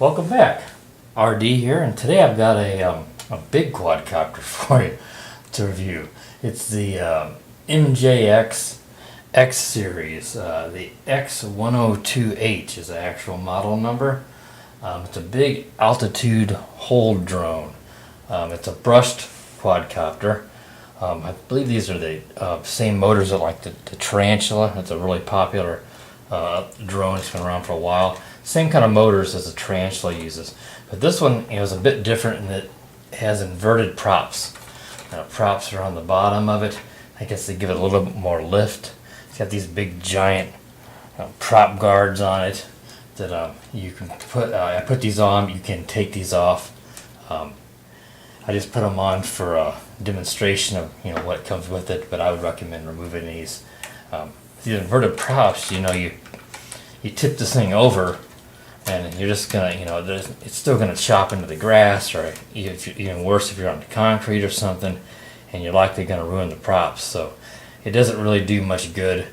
Welcome back. RD here, and today I've got a big quadcopter for you to review. It's the MJX X series. The X102H is the actual model number. It's a big altitude hold drone. It's a brushed quadcopter. I believe these are the same motors that like the Tarantula. It's a really popular drone. It's been around for a while. Same kind of motors as the Tarantula uses, but this one is a bit different in that it has inverted props. Props are on the bottom of it. I guess they give it a little bit more lift. It's got these big giant prop guards on it that you can put. I put these on. You can take these off. I just put them on for a demonstration of what comes with it, but I would recommend removing these. The inverted props, you tip this thing over, and you're just gonna, it's still gonna chop into the grass, or even worse if you're on the concrete or something, and you're likely gonna ruin the props. So it doesn't really do much good,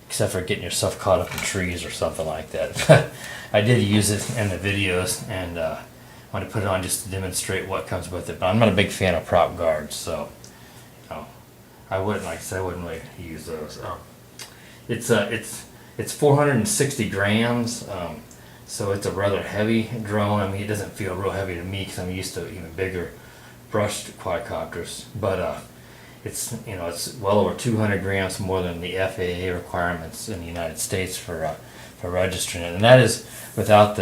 except for getting yourself caught up in trees or something like that. But I did use it in the videos, and I want to put it on just to demonstrate what comes with it. But I'm not a big fan of prop guards, so I wouldn't, like I said, I wouldn't really use those. It's 460 grams, so it's a rather heavy drone. I mean, it doesn't feel real heavy to me because I'm used to even bigger brushed quadcopters. But it's well over 200 grams more than the FAA requirements in the United States for registering it, and that is without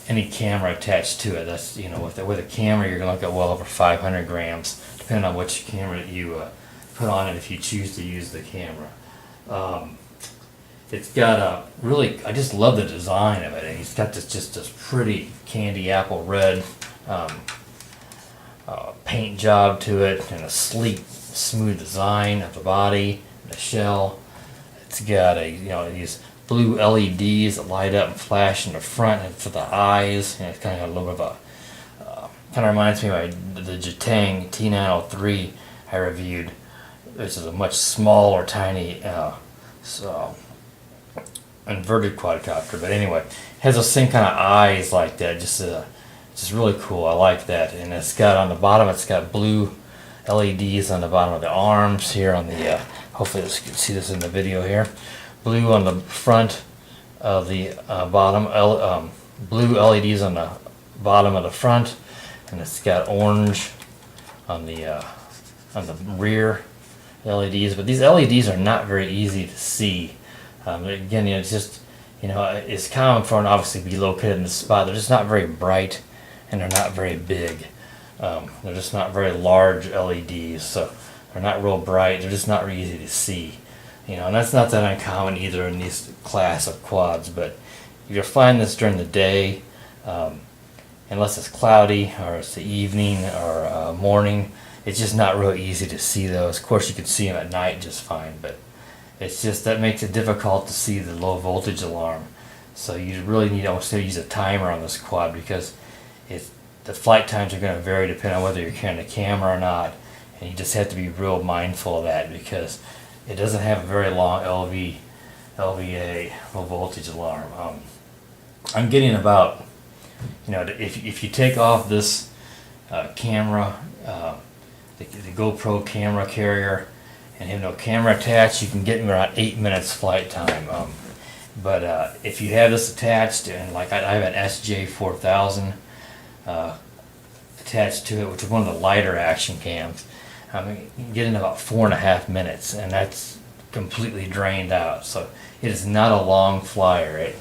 any camera attached to it. That's with a camera you're gonna look at well over 500 grams, depending on which camera you put on it if you choose to use the camera. It's got a really, I just love the design of it. And it's got this pretty candy apple red paint job to it, and a sleek, smooth design of the body, the shell. It's got these blue LEDs that light up and flash in the front and for the eyes. It's kind of got a little bit of a kind of reminds me of the Jitang T903 I reviewed. This is a much smaller, tiny, inverted quadcopter, but anyway, it has those same kind of eyes like that. Just really cool. I like that. And it's got on the bottom, it's got blue LEDs on the bottom of the arms here on the. Hopefully, you can see this in the video here. Blue on the front of the bottom. Blue LEDs on the bottom of the front, and it's got orange on the rear LEDs. But these LEDs are not very easy to see. Again, it's just, it's common for them to obviously be located in the spot. They're just not very bright, and they're not very big. They're just not very large LEDs, so they're not real bright. They're just not really easy to see. And that's not that uncommon either in these class of quads. But you'll find this during the day, unless it's cloudy or it's the evening or morning. It's just not real easy to see those. Of course, you can see them at night just fine, but it's just that makes it difficult to see the low voltage alarm. So you really need to use a timer on this quad, because the flight times are going to vary depending on whether you're carrying a camera or not, and you just have to be real mindful of that, because it doesn't have a very long LVA, low voltage alarm. I'm getting about, if you take off this camera, the GoPro camera carrier, and have no camera attached, you can get around 8 minutes flight time. But if you have this attached, and like I have an SJ4000 attached to it, which is one of the lighter action cams, you can get in about 4.5 minutes, and that's completely drained out. So it is not a long flyer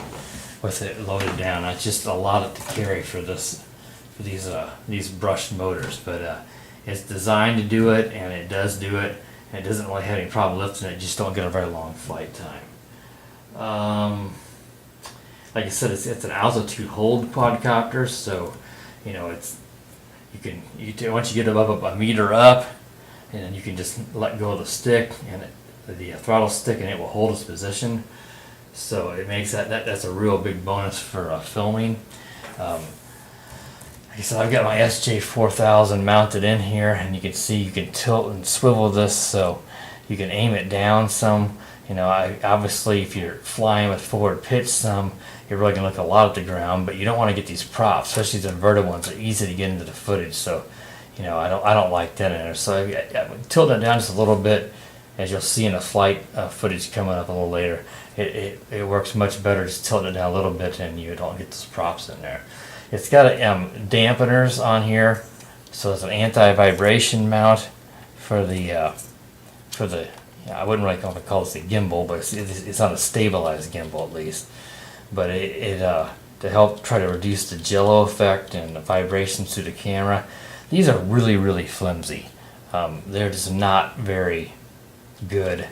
with it loaded down. It's just a lot to carry for these brushed motors, but it's designed to do it, and it does do it. And it doesn't really have any problem lifting it. Just don't get a very long flight time. Like I said, it's an altitude hold quadcopter, so once you get above a meter up, and then you can just let go of the stick and the throttle stick, and it will hold its position. So it makes that's a real big bonus for filming. Like I said, I've got my SJ4000 mounted in here, and you can see you can tilt and swivel this so you can aim it down some, You know, obviously if you're flying with forward pitch some, you're really gonna look a lot at the ground, but you don't want to get these props, especially the inverted ones. Are easy to get into the footage, so you know I don't like that in there. So I tilt that down just a little bit, as you'll see in the flight footage coming up a little later. It works much better just tilting it down a little bit, and you don't get those props in there. It's got dampeners on here, so it's an anti-vibration mount for the I wouldn't really call this a gimbal, but it's on a stabilized gimbal at least. But to help try to reduce the jello effect and the vibrations through the camera. These are really flimsy. They're just not very good.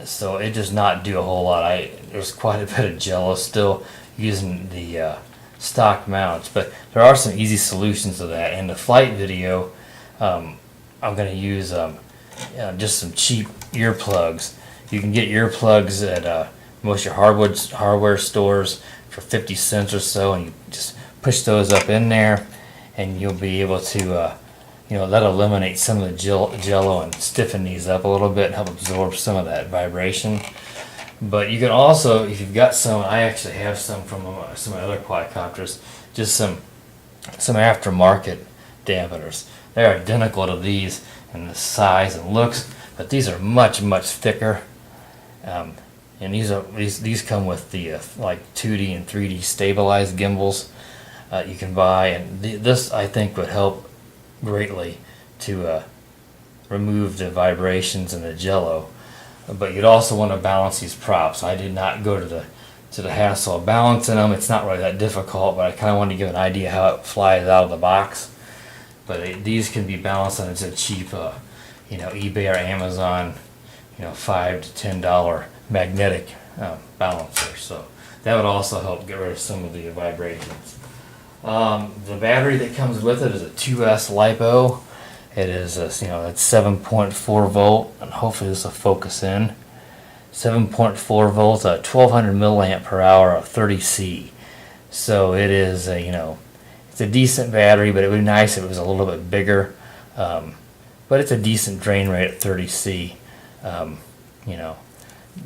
So it does not do a whole lot. There's quite a bit of jello still using the stock mounts, but there are some easy solutions to that. In the flight video, I'm going to use just some cheap earplugs. You can get earplugs at most of your hardware stores for 50 cents or so, and you just push those up in there, and you'll be able to that'll eliminate some of the jello and stiffen these up a little bit and help absorb some of that vibration. But you can also, if you've got some, I actually have some from some of my other quadcopters, just some aftermarket dampeners. They're identical to these in the size and looks, but these are much thicker. And these come with the like 2D and 3D stabilized gimbals you can buy, and this I think would help greatly to remove the vibrations and the jello. But you'd also want to balance these props. I did not go to the hassle of balancing them. It's not really that difficult, but I kind of wanted to give an idea how it flies out of the box. But these can be balanced on a cheap, eBay or Amazon, $5 to $10 magnetic balancer. So that would also help get rid of some of the vibrations. The battery that comes with it is a 2S LiPo. It is it's 7.4 volt, and hopefully this will focus in. 7.4 volts, 1200 milliamp per hour of 30C. So it is it's a decent battery, but it would be nice if it was a little bit bigger. But it's a decent drain rate at 30C.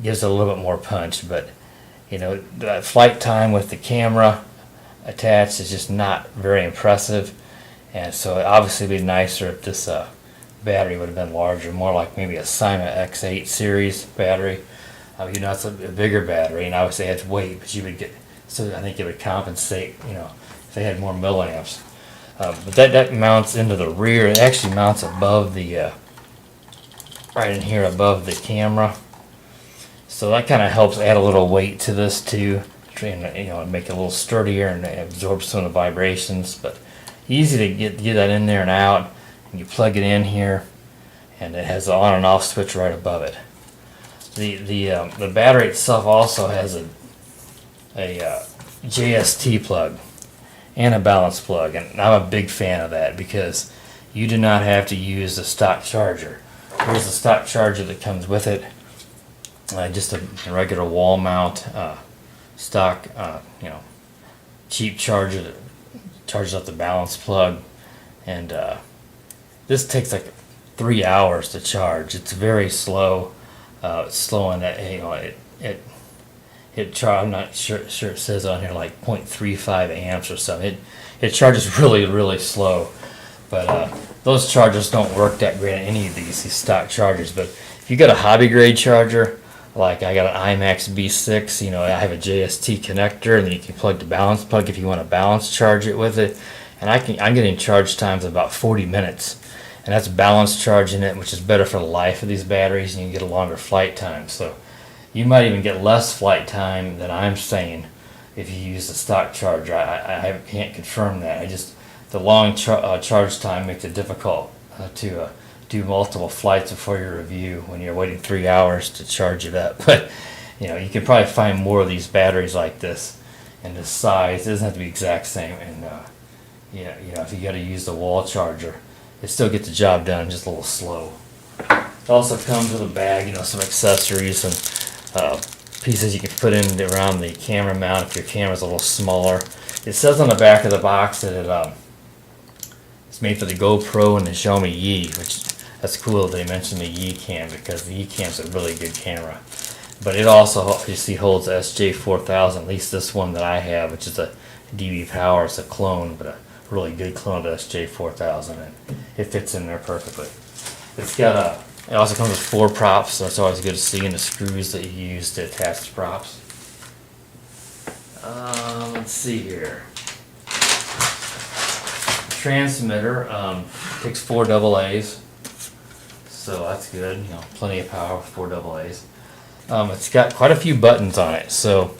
Gives it a little bit more punch, but the flight time with the camera attached is just not very impressive, and so it obviously would be nicer if this battery would have been larger, more like maybe a Sima X8 series battery. It's a bigger battery, and obviously it has weight, but you would get, so I think it would compensate, if they had more milliamps. But that mounts into the rear. It actually mounts above the right in here above the camera, so that kind of helps add a little weight to this too, and make it a little sturdier and absorb some of the vibrations. But easy to get that in there and out, and you plug it in here, and it has an on and off switch right above it. The battery itself also has a JST plug and a balance plug, and I'm a big fan of that because you do not have to use the stock charger. Here's the stock charger that comes with it, just a regular wall mount stock cheap charger that charges up the balance plug, and this takes like 3 hours to charge. It's very slow. It's slow in that I'm not sure it says on here like 0.35 amps or something. It charges really slow, but those chargers don't work that great on any of these stock chargers. But if you got a hobby grade charger, like I got an IMAX B6, I have a JST connector, and then you can plug the balance plug if you want to balance charge it with it. And I'm getting charge times of about 40 minutes, and that's balance charging it, which is better for the life of these batteries, and you can get a longer flight time. So you might even get less flight time than I'm saying if you use the stock charger. I can't confirm that. The long charge time makes it difficult to do multiple flights before your review when you're waiting 3 hours to charge it up. But you can probably find more of these batteries like this in this size. It doesn't have to be exact same. And if you got to use the wall charger, it still gets the job done, just a little slow. It also comes with a bag, some accessories and pieces you can put in around the camera mount if your camera's a little smaller. It says on the back of the box that it's made for the GoPro and the Xiaomi Yi, which that's cool they mentioned the Ycam, because the Ycam's a really good camera. But it also obviously holds SJ4000, at least this one that I have, which is a DB Power. It's a clone, but a really good clone of SJ4000, and it fits in there perfectly. It's got it also comes with 4 props, so that's always good to see, and the screws that you use to attach the props. Let's see here. The transmitter takes 4 AA's, so that's good. You know, plenty of power with 4 AA's. It's got quite a few buttons on it. So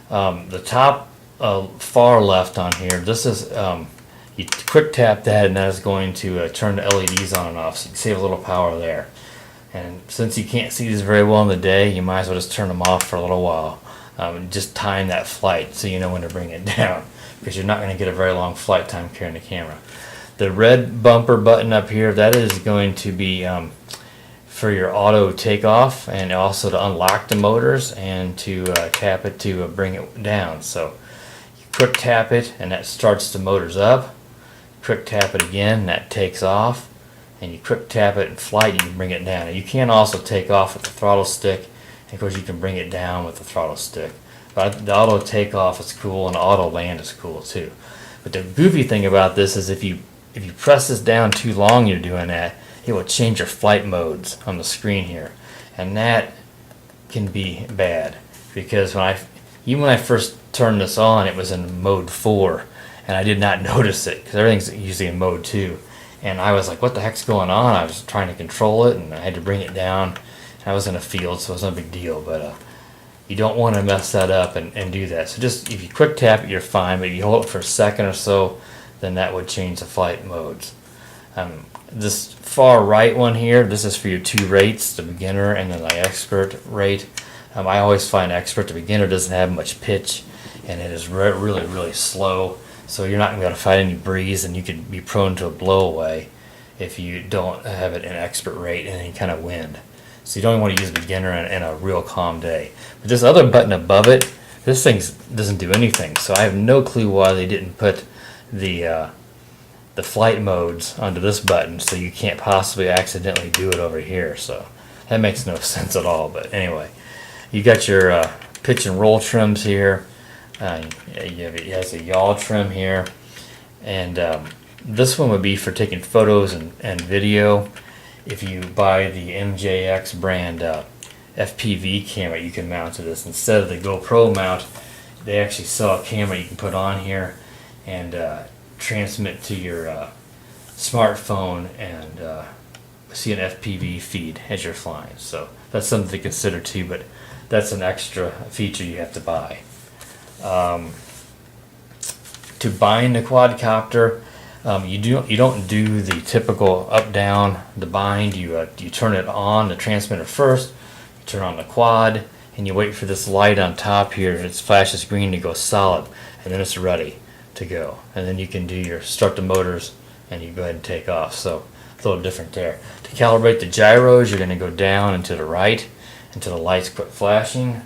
the top far left on here, this is you quick tap that, and that is going to turn the LEDs on and off, so you can save a little power there. And since you can't see these very well in the day, you might as well just turn them off for a little while. And just time that flight so you know when to bring it down, because you're not going to get a very long flight time carrying the camera. The red bumper button up here, that is going to be for your auto takeoff, and also to unlock the motors, and to tap it to bring it down. So you quick tap it, and that starts the motors up. Quick tap it again, and that takes off. And you quick tap it in flight, you can bring it down. And you can also take off with the throttle stick, and of course you can bring it down with the throttle stick. But the auto takeoff is cool, and the auto land is cool too. But the goofy thing about this is if you press this down too long, you're doing that, it will change your flight modes on the screen here, and that can be bad, because even when I first turned this on, it was in mode 4, and I did not notice it, because everything's usually in mode 2. And I was like, what the heck's going on? I was trying to control it, and I had to bring it down. I was in a field, so it was no big deal. But you don't want to mess that up and do that. So just, if you quick tap it, you're fine. But if you hold it for a second or so, then that would change the flight modes. This far right one here, this is for your 2 rates, the beginner and then the expert rate. I always find expert, the beginner doesn't have much pitch, and it is really, really slow. So you're not going to be able to fight any breeze, and you could be prone to a blowaway if you don't have it in expert rate and any kind of wind. So you don't even want to use beginner in a real calm day. But this other button above it, this thing doesn't do anything. So I have no clue why they didn't put the flight modes onto this button, so you can't possibly accidentally do it over here. So that makes no sense at all. But anyway, you got your pitch and roll trims here. It has a yaw trim here, and this one would be for taking photos and video. If you buy the MJX brand FPV camera, you can mount to this. Instead of the GoPro mount, they actually sell a camera you can put on here and transmit to your smartphone and see an FPV feed as you're flying. So that's something to consider too, but that's an extra feature you have to buy. To bind the quadcopter, you don't do the typical up down the bind. You turn it on the transmitter first, you turn on the quad, and you wait for this light on top here. It flashes green to go solid, and then it's ready to go. And then you can do your start the motors, and you go ahead and take off. So it's a little different there. To calibrate the gyros, you're going to go down and to the right until the lights quit flashing.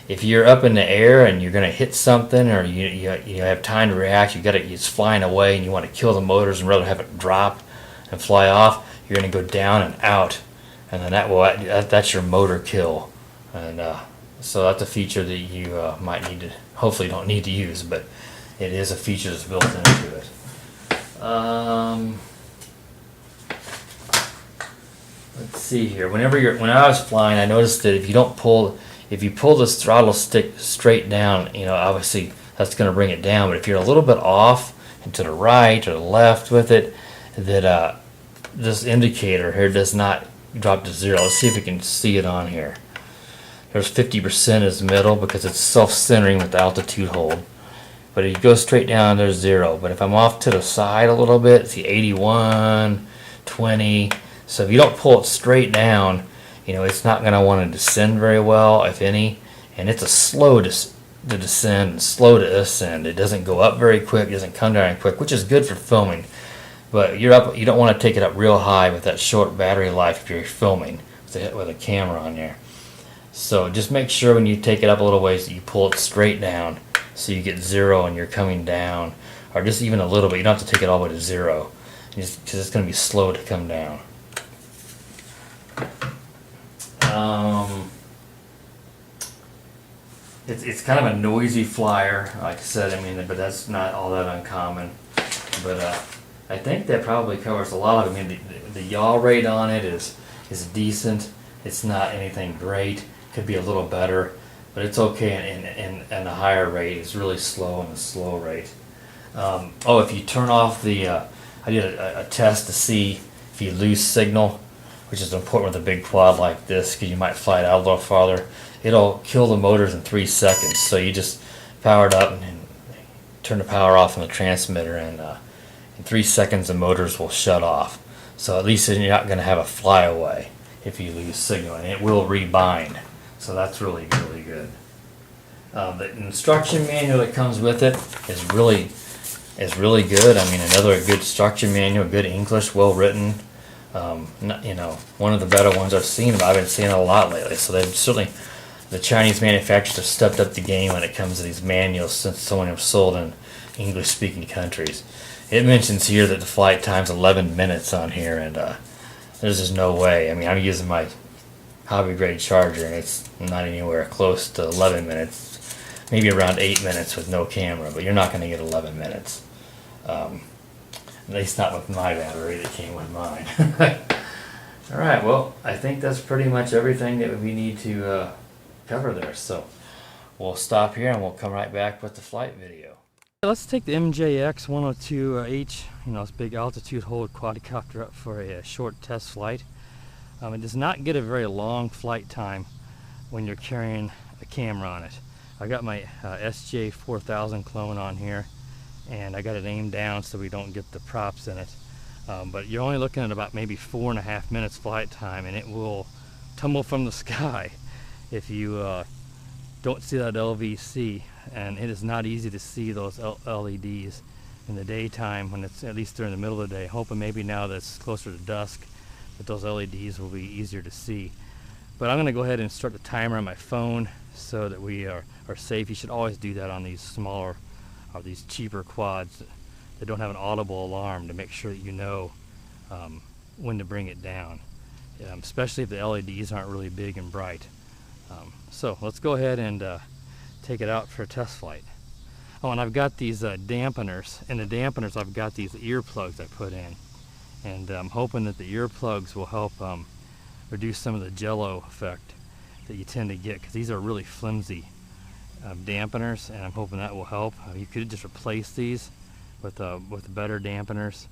If you're up in the air and you're going to hit something, or you have time to react, it's flying away and you want to kill the motors and rather have it drop and fly off, you're going to go down and out, and then that's your motor kill. And so that's a feature that you might need to, hopefully don't need to use, but it is a feature that's built into it. Let's see here. When I was flying, I noticed that if you pull this throttle stick straight down, obviously that's going to bring it down. But if you're a little bit off and to the right or the left with it, that this indicator here does not drop to 0. Let's see if we can see it on here. There's 50% is middle because it's self-centering with the altitude hold. But if you go straight down, there's 0. But if I'm off to the side a little bit, see 81, 20. So if you don't pull it straight down, it's not going to want to descend very well, if any. And it's a slow to descend and slow to ascend. It doesn't go up very quick, it doesn't come down quick, which is good for filming. But you don't want to take it up real high with that short battery life if you're filming with a camera on there. So just make sure when you take it up a little ways that you pull it straight down so you get 0 and you're coming down, or just even a little bit. You don't have to take it all the way to 0 because it's going to be slow to come down. It's kind of a noisy flyer, like I said. I mean, but that's not all that uncommon. But I think that probably covers a lot of it. I mean, the yaw rate on it is decent. It's not anything great. Could be a little better, but it's okay. And the higher rate is really slow in the slow rate. Oh, if you turn off the, I did a test to see if you lose signal, which is important with a big quad like this, because you might fly it out a little farther. It'll kill the motors in 3 seconds. So you just power it up and turn the power off on the transmitter, and in 3 seconds the motors will shut off. So at least you're not going to have a flyaway if you lose signal, and it will rebind. So that's really, really good. The instruction manual that comes with it is really good. I mean, another good instruction manual, good English, well written. You know, one of the better ones I've seen. I've been seeing it a lot lately. So they've certainly, the Chinese manufacturers have stepped up the game when it comes to these manuals since so many have sold in English-speaking countries. It mentions here that the flight time's 11 minutes on here, and there's just no way. I mean, I'm using my hobby-grade charger, and it's not anywhere close to 11 minutes. Maybe around 8 minutes with no camera, but you're not going to get 11 minutes. At least not with my battery that came with mine. Alright, well, I think that's pretty much everything that we need to cover there. So we'll stop here and we'll come right back with the flight video. Let's take the MJX X102H, you know, this big altitude hold quadcopter, up for a short test flight. It does not get a very long flight time when you're carrying a camera on it. I got my SJ4000 clone on here, and I got it aimed down so we don't get the props in it. But you're only looking at about maybe 4.5 minutes flight time, and it will tumble from the sky if you don't see that LVC. And it is not easy to see those LEDs in the daytime, when it's at least during the middle of the day. Hoping maybe now that it's closer to dusk that those LEDs will be easier to see. But I'm going to go ahead and start the timer on my phone so that we are safe. You should always do that on these smaller or these cheaper quads that don't have an audible alarm, to make sure that you know when to bring it down, especially if the LEDs aren't really big and bright. So let's go ahead and take it out for a test flight. Oh, and I've got these dampeners. In the dampeners I've got these earplugs I put in, and I'm hoping that the earplugs will help reduce some of the jello effect that you tend to get, because these are really flimsy dampeners, and I'm hoping that will help. You could just replace these with better dampeners,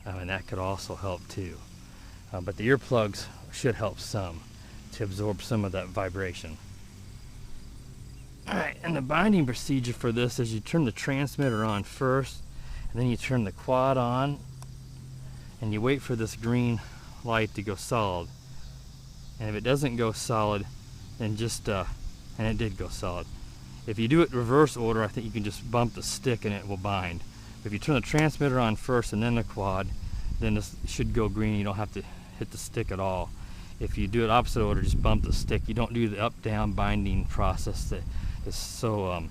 and that could also help too. But the earplugs should help some to absorb some of that vibration. Alright, and the binding procedure for this is you turn the transmitter on first, and then you turn the quad on, and you wait for this green light to go solid. And if it doesn't go solid, then just, and it did go solid. If you do it reverse order, I think you can just bump the stick and it will bind. But if you turn the transmitter on first and then the quad, then this should go green. You don't have to hit the stick at all. If you do it opposite order, just bump the stick. You don't do the up-down binding process that is so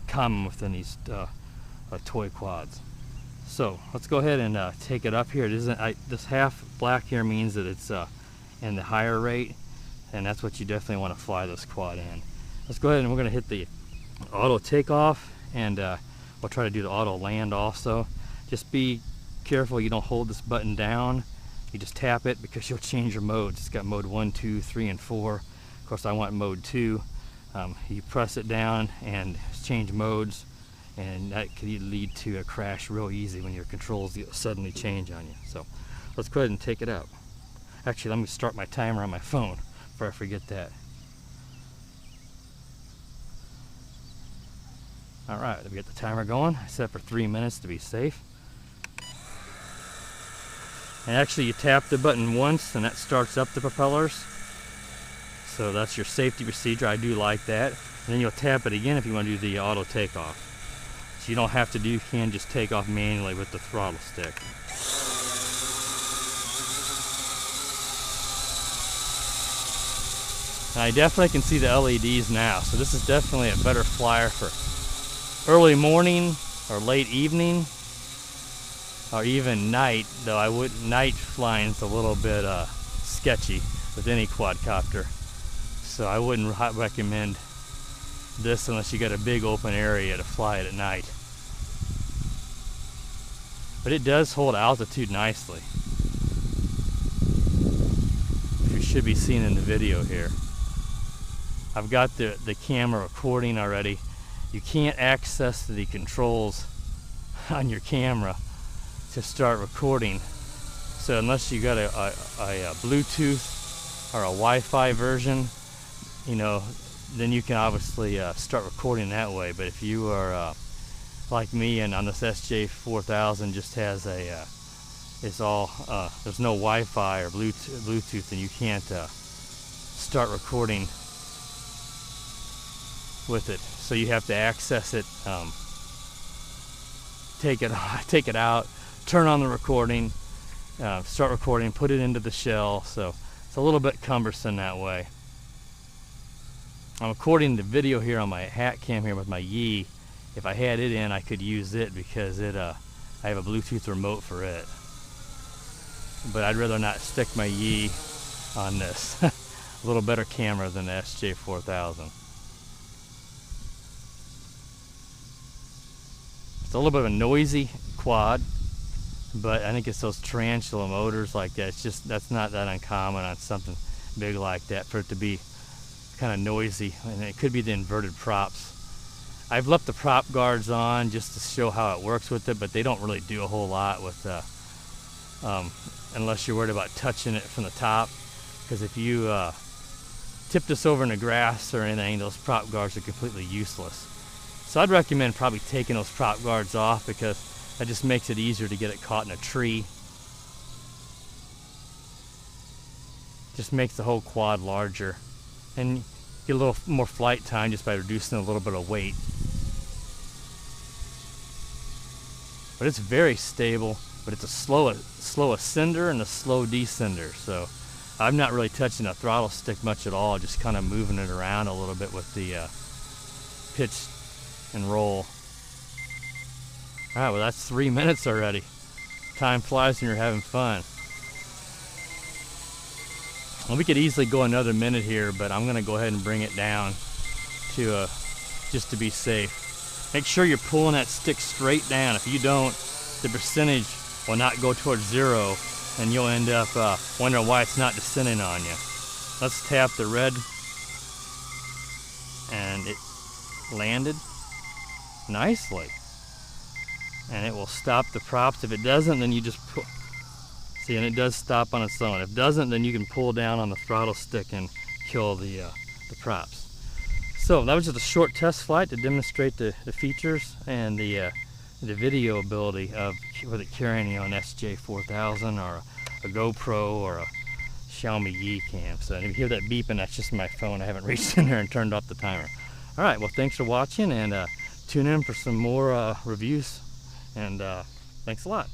common within these toy quads. So let's go ahead and take it up here. It isn't, this half black here means that it's in the higher rate, and that's what you definitely want to fly this quad in. Let's go ahead and we're going to hit the auto takeoff, and we'll try to do the auto land also. Just be careful you don't hold this button down. You just tap it, because you'll change your modes. It's got mode 1, 2, 3, and 4. Of course I want mode 2. You press it down and change modes, and that could lead to a crash real easy when your controls suddenly change on you. So let's go ahead and take it out. Actually, let me start my timer on my phone before I forget that. Alright, we get the timer going. I set it for 3 minutes to be safe. And actually you tap the button once and that starts up the propellers. So that's your safety procedure. I do like that. And then you'll tap it again if you want to do the auto takeoff. So you don't have to do, you can just take off manually with the throttle stick. And I definitely can see the LEDs now. So this is definitely a better flyer for early morning or late evening, or even night, though night flying is a little bit sketchy with any quadcopter. So I wouldn't recommend this unless you got a big open area to fly it at night. But it does hold altitude nicely, which you should be seeing in the video here. I've got the camera recording already. You can't access the controls on your camera to start recording. So unless you got a Bluetooth or a Wi-Fi version, you know, then you can obviously start recording that way. But if you are like me and on this SJ4000 just has a, it's all, there's no Wi-Fi or Bluetooth, and you can't start recording with it. So you have to access it, take it out, turn on the recording, start recording, put it into the shell. So it's a little bit cumbersome that way. I'm recording the video here on my hat cam here with my Yi. If I had it in, I could use it because it I have a Bluetooth remote for it. But I'd rather not stick my Yi on this. A little better camera than the SJ4000. It's a little bit of a noisy quad, but I think it's those tarantula motors like that. It's just, that's not that uncommon on something big like that for it to be kind of noisy, and it could be the inverted props. I've left the prop guards on just to show how it works with it, but they don't really do a whole lot with unless you're worried about touching it from the top, because if you tip this over in the grass or anything, those prop guards are completely useless. So I'd recommend probably taking those prop guards off, because that just makes it easier to get it caught in a tree. Just makes the whole quad larger, and get a little more flight time just by reducing a little bit of weight. But it's very stable, but it's a slow ascender and a slow descender. So I'm not really touching the throttle stick much at all, just kind of moving it around a little bit with the pitch and roll. Alright, well that's 3 minutes already. Time flies when you're having fun. Well, we could easily go another minute here, but I'm gonna go ahead and bring it down to just to be safe. Make sure you're pulling that stick straight down. If you don't, the percentage will not go towards zero, and you'll end up wondering why it's not descending on you. Let's tap the red, and it landed nicely. And it will stop the props. If it doesn't, then you just pull. See, and it does stop on its own. If it doesn't, then you can pull down on the throttle stick and kill the props. So that was just a short test flight to demonstrate the features and the video ability of with it carrying an SJ4000 or a GoPro or a Xiaomi Yi cam. So if you hear that beeping, that's just my phone. I haven't reached in there and turned off the timer. All right, well, thanks for watching, and tune in for some more reviews, and thanks a lot.